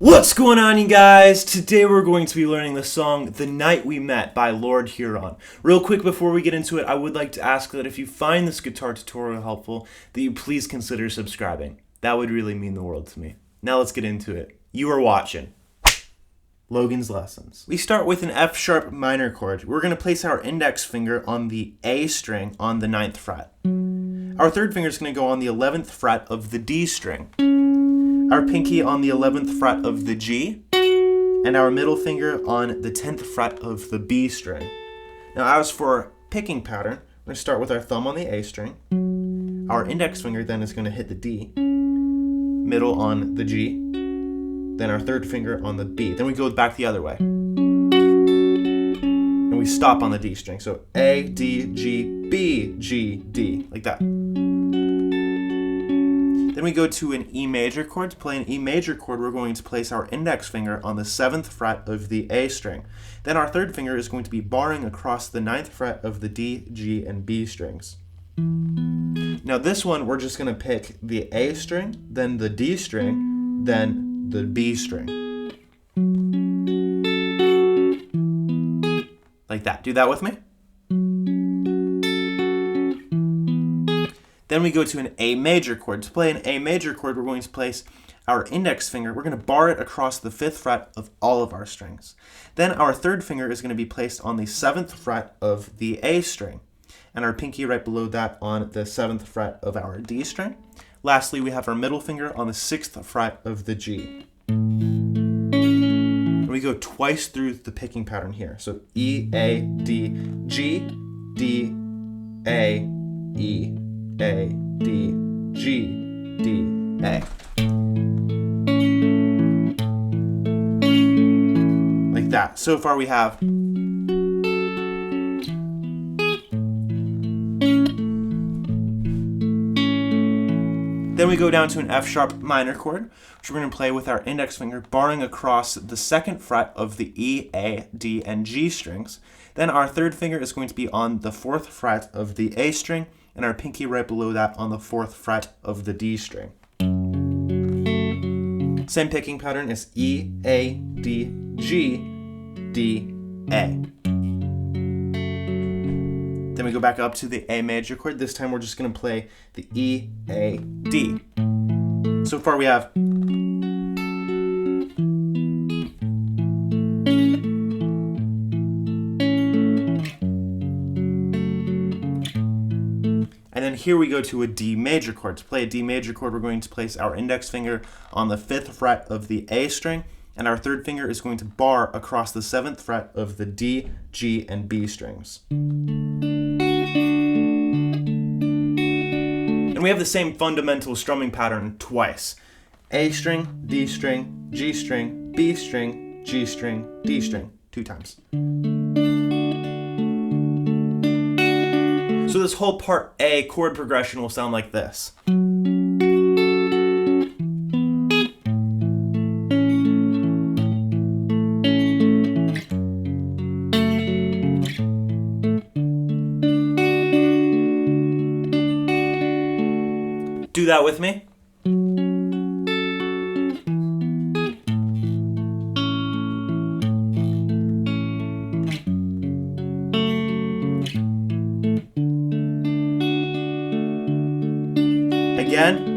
What's going on, you guys? Today we're going to be learning the song The Night We Met by Lord Huron. Real quick before we get into it, I would like to ask that if you find this guitar tutorial helpful, that you please consider subscribing. That would really mean the world to me. Now let's get into it. You are watching Logan's Lessons. We start with an F sharp minor chord. We're going to place our index finger on the A string on the 9th fret. Our third finger is going to go on the 11th fret of the D string. Our pinky on the 11th fret of the G, and our middle finger on the 10th fret of the B string. Now as for picking pattern, we're going to start with our thumb on the A string. Our index finger then is going to hit the D, middle on the G, then our third finger on the B. Then we go back the other way. And we stop on the D string. So A, D, G, B, G, D, like that. Then we go to an E major chord. To play an E major chord, we're going to place our index finger on the 7th fret of the A string. Then our third finger is going to be barring across the 9th fret of the D, G, and B strings. Now this one, we're just going to pick the A string, then the D string, then the B string. Like that. Do that with me. Then we go to an A major chord. To play an A major chord, we're going to place our index finger. We're going to bar it across the 5th fret of all of our strings. Then our third finger is going to be placed on the 7th fret of the A string, and our pinky right below that on the 7th fret of our D string. Lastly, we have our middle finger on the 6th fret of the G. And we go twice through the picking pattern here. So E, A, D, G, D, A, E, A, D, G, D, A. Like that. So far we have Then we go down to an F sharp minor chord, which we're going to play with our index finger barring across the 2nd fret of the E, A, D, and G strings. Then our third finger is going to be on the 4th fret of the A string, and our pinky right below that on the 4th fret of the D string. Same picking pattern as E, A, D, G, D, A. Then we go back up to the A major chord. This time we're just going to play the E, A, D. So far we have And then here we go to a D major chord. To play a D major chord, we're going to place our index finger on the 5th fret of the A string, and our third finger is going to bar across the 7th fret of the D, G, and B strings. And we have the same fundamental strumming pattern twice. A string, D string, G string, B string, G string, D string, 2 times. So this whole part A chord progression will sound like this. Do that with me. Again.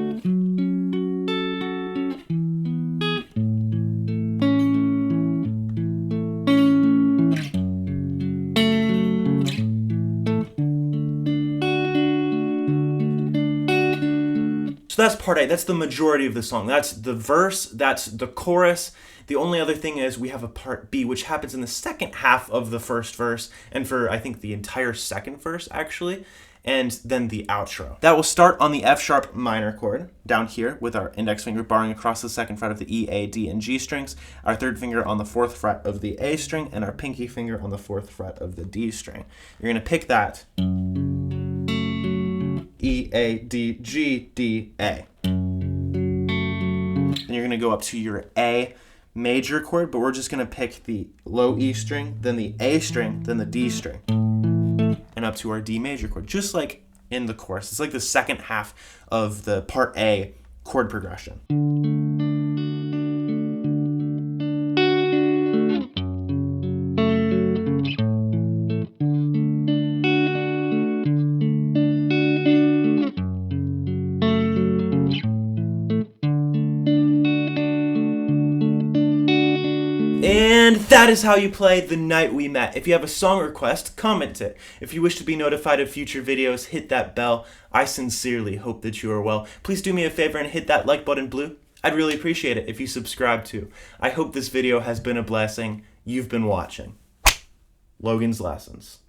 So that's part A. That's the majority of the song. That's the verse, that's the chorus. The only other thing is we have a part B, which happens in the second half of the first verse, and for, I think, the entire second verse, actually, and then the outro. That will start on the F sharp minor chord, down here, with our index finger barring across the 2nd fret of the E, A, D, and G strings, our third finger on the 4th fret of the A string, and our pinky finger on the 4th fret of the D string. You're going to pick that E, A, D, G, D, A. Then you're going to go up to your A major chord, but we're just going to pick the low E string, then the A string, then the D string, and up to our D major chord, just like in the chorus. It's like the second half of the part A chord progression. that is how you play The Night We Met. If you have a song request, comment it. If you wish to be notified of future videos, hit that bell. I sincerely hope that you are well. Please do me a favor and hit that like button blue. I'd really appreciate it if you subscribe too. I hope this video has been a blessing. You've been watching Logan's Lessons.